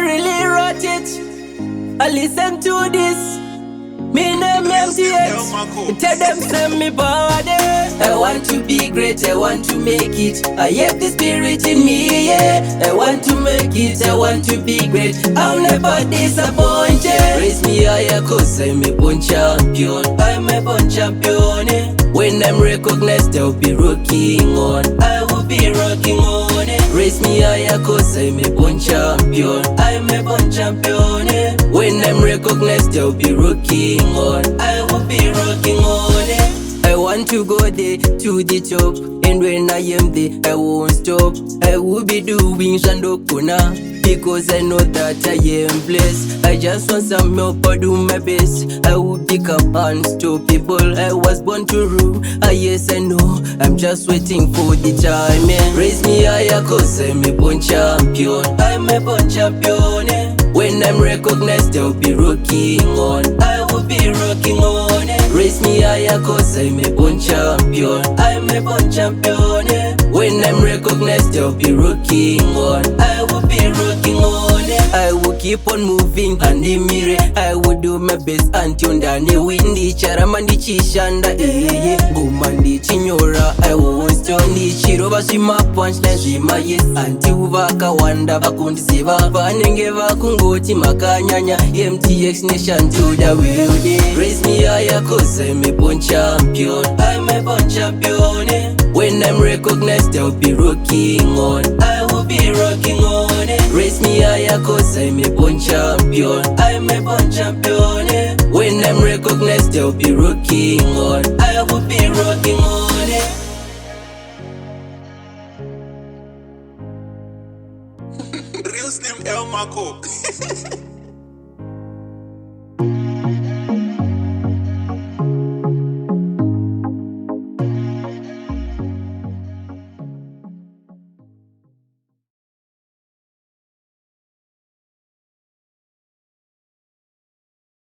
really wrote it. I listen to this. Me name MTX. Tell them send me body. I want to be great, I want to make it. I have the spirit in me, yeah. I want to make it, I want to be great. I'll never disappoint. Raise me higher cause I'm a born champion. I'm a born champion, eh. When I'm recognized I'll be rocking on. I will be rocking on, eh. Raise me higher cause I'm a born champion. I'm a born champion, eh. When I'm recognized I'll be rocking on. I will be rocking on, eh. I want to go there to the top, and when I am there I won't stop. I will be doing Shandokuna because I know that I am blessed. I just want some help, I'll do my best. I will become unstoppable. I was born to rule, yes I know. I'm just waiting for the time, man. Raise me higher cause I'm a born champion. I'm a born champion, eh. When I'm recognized I'll be rocking on. I will be rocking on, eh. Raise me higher cause I'm a born champion. I'm a born champion, eh. When I'm recognized I'll be rocking on. I will be rocking on, eh. I will keep on moving and the mirror. I will do my best until ndani windi charamandi chishanda, ngumandi chinyora. I won't stop ndichiroba shima punchlines shima yes. Until vakawanda vakundiziva vanenge vakungoti makanyanya. MTX nation to the world, eh. Raise me higher cause I'm a born champion. I'm a born champion, eh. When I'm recognized I'll be rocking on. I will be rocking on, eh. Raise me higher cause I'm a born champion. I'm a born champion, eh. When I'm recognized I'll be rocking on. I will be rocking on, eh. RealslimLmarko.